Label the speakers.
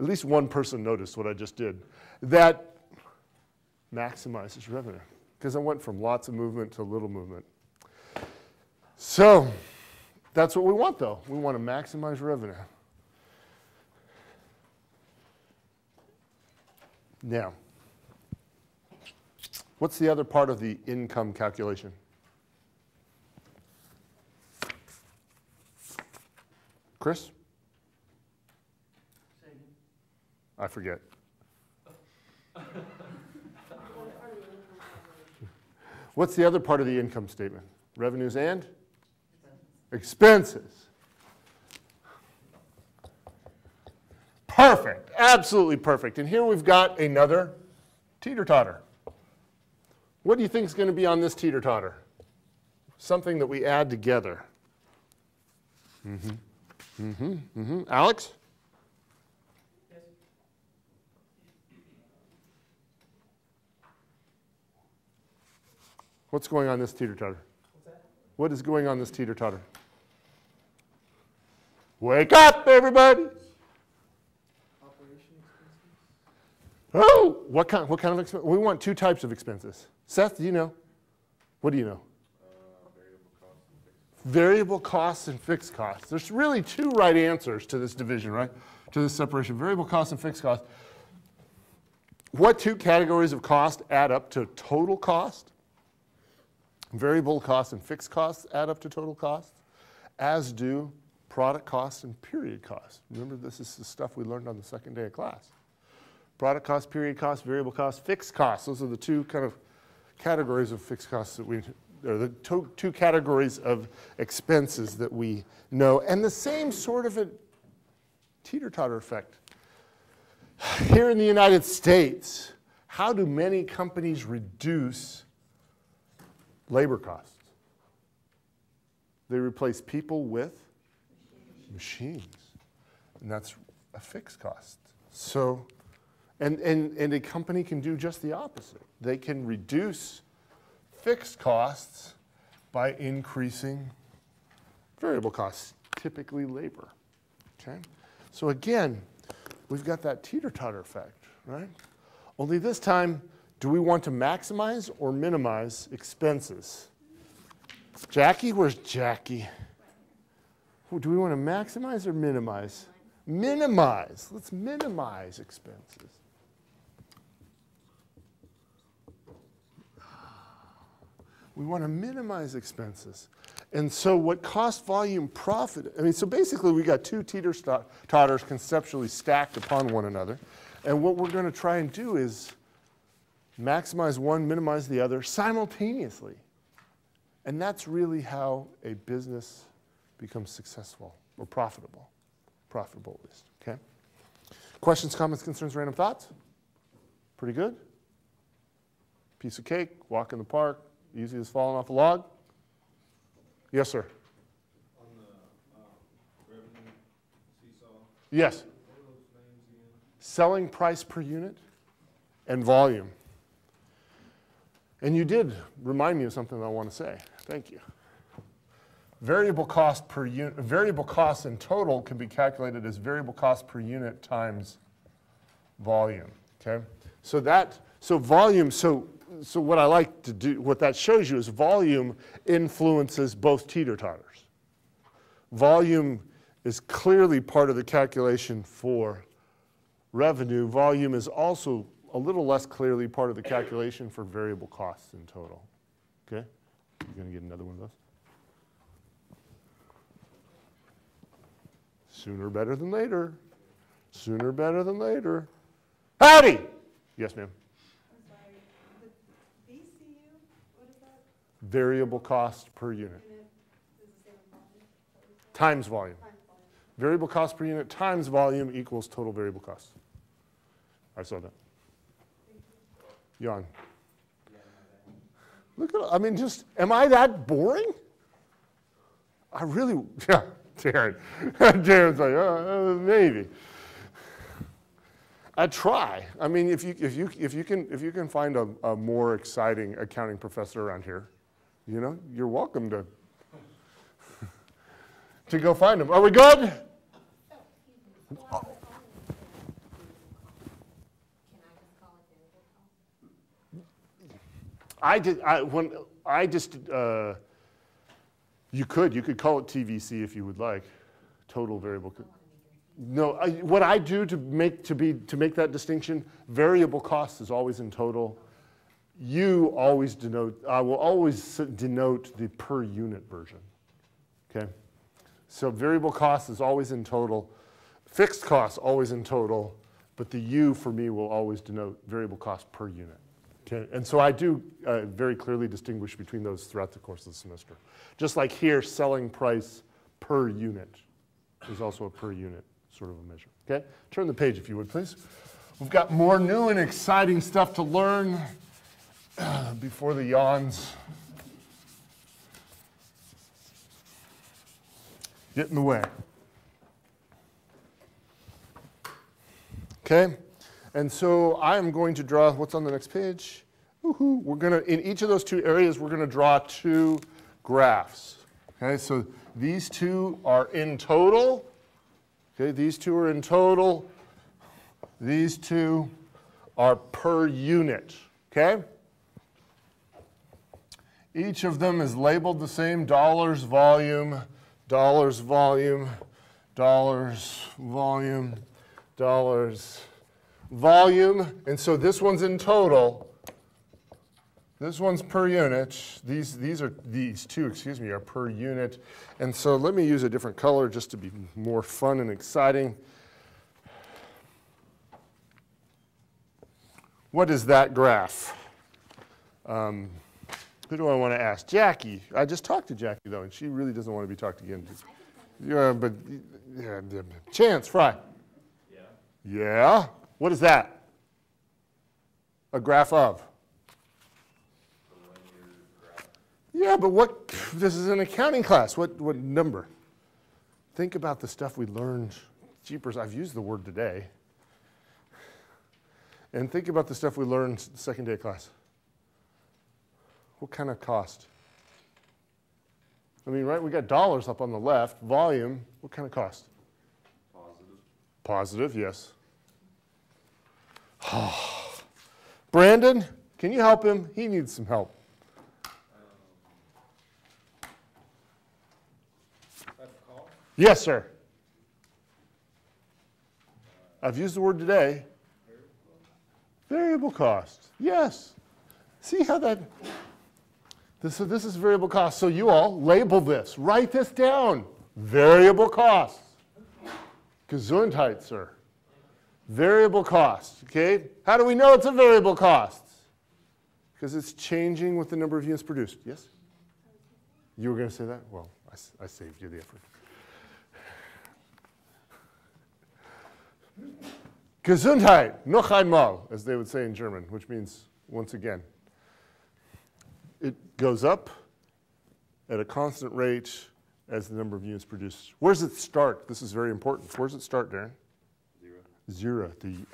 Speaker 1: at least one person noticed what I just did. That maximizes revenue, because I went from lots of movement to little movement. So that's what we want, though. We want to maximize revenue. Now, what's the other part of the income calculation? Chris? I forget. What's the other part of the income statement? Revenues and? Expenses. Perfect. Absolutely perfect. And here we've got another teeter-totter. What do you think is going to be on this teeter-totter? Something that we add together. Alex?
Speaker 2: Yes.
Speaker 1: What's going on this teeter-totter?
Speaker 2: What's that?
Speaker 1: What is going on this teeter-totter? Wake up, everybody!
Speaker 2: Operation expenses?
Speaker 1: Oh, what kind of expense? We want two types of expenses. Seth, do you know? What do you know? Variable costs and fixed costs. There's really two right answers to this division, right? To this separation, variable costs and fixed costs. What two categories of cost add up to total cost? Variable costs and fixed costs add up to total cost, as do product costs and period costs. Remember, this is the stuff we learned on the second day of class. Product costs, period costs, variable costs, fixed costs. Those are the two kind of categories of fixed costs that we, or the two categories of expenses that we know. And the same sort of a teeter-totter effect. Here in the United States, how do many companies reduce labor costs? They replace people with machines. And that's a fixed cost. So, and a company can do just the opposite. They can reduce fixed costs by increasing variable costs, typically labor. Okay? So again, we've got that teeter-totter effect, right? Only this time, do we want to maximize or minimize expenses? Jackie, where's Jackie? Do we want to maximize or minimize? Minimize. Let's minimize expenses. We want to minimize expenses. And so what cost, volume, profit, I mean, so basically we got two teeter-totters conceptually stacked upon one another. And what we're going to try and do is maximize one, minimize the other simultaneously. And that's really how a business becomes successful or profitable. Profitable at least, okay? Questions, comments, concerns, random thoughts? Pretty good? Piece of cake, walk in the park, easy as falling off a log? Yes, sir.
Speaker 3: On the revenue seesaw?
Speaker 1: Yes.
Speaker 3: What are those names again?
Speaker 1: Selling price per unit and volume. And you did remind me of something I want to say. Thank you. Variable cost per unit, variable cost in total can be calculated as variable cost per unit times volume. Okay? So volume, so what I like to do, what that shows you is volume influences both teeter-totters. Volume is clearly part of the calculation for revenue. Volume is also a little less clearly part of the calculation for variable costs in total. Okay? You're going to get another one of those? Sooner better than later. Sooner better than later. Howdy! Yes, ma'am.
Speaker 4: I'm sorry. The VCU, what is that?
Speaker 1: Variable cost per unit.
Speaker 4: And it is the same as volume?
Speaker 1: Times volume.
Speaker 4: Times volume.
Speaker 1: Variable cost per unit times volume equals total variable cost. I saw that. Jan. Look at, I mean, just, am I that boring? I really, yeah, Darren. Darren's like, maybe. I try. I mean, if you can find a more exciting accounting professor around here, you know, you're welcome to go find them. Are we good? You could call it TVC if you would like, total variable. No, what I do to make that distinction, variable cost is always in total. I will always denote the per unit version. Okay, so variable cost is always in total, fixed cost always in total, but the U for me will always denote variable cost per unit. Okay, and so I do very clearly distinguish between those throughout the course of the semester. Just like here, selling price per unit is also a per unit sort of a measure. Okay, turn the page if you would, please. We've got more new and exciting stuff to learn before the yawns get in the way. Okay, and so I am going to draw, what's on the next page? Woohoo. We're going to, in each of those two areas, we're going to draw two graphs. Okay, so these two are in total. Okay, these two are in total. These two are per unit. Okay? Each of them is labeled the same, dollars volume, dollars volume, dollars volume, dollars volume. And so this one's in total. This one's per unit. These two are per unit. And so let me use a different color just to be more fun and exciting. What is that graph? Who do I want to ask? Jackie. I just talked to Jackie, though, and she really doesn't want to be talked again to. Yeah, but Chance, Fry.
Speaker 3: Yeah.
Speaker 1: Yeah? What is that? A graph of? Yeah, but what? This is an accounting class. What number? Think about the stuff we learned. Jeepers, I've used the word today. And think about the stuff we learned second day class. What kind of cost? I mean, right, we got dollars up on the left. Volume, what kind of cost?
Speaker 3: Positive.
Speaker 1: Positive, yes. Brandon, can you help him? He needs some help.
Speaker 3: That's cost.
Speaker 1: Yes, sir. I've used the word today. Variable cost. Yes. See how that... This is variable cost. So you all label this. Write this down. Variable cost. Gesundheit, sir. Variable cost. Okay? How do we know it's a variable cost? Because it's changing with the number of units produced. Yes? You were going to say that? Well, I saved you the effort. Gesundheit, noch einmal, as they would say in German, which means once again. It goes up at a constant rate as the number of units produced. Where does it start? This is very important. Where does it start, Darren? Zero. Zero. The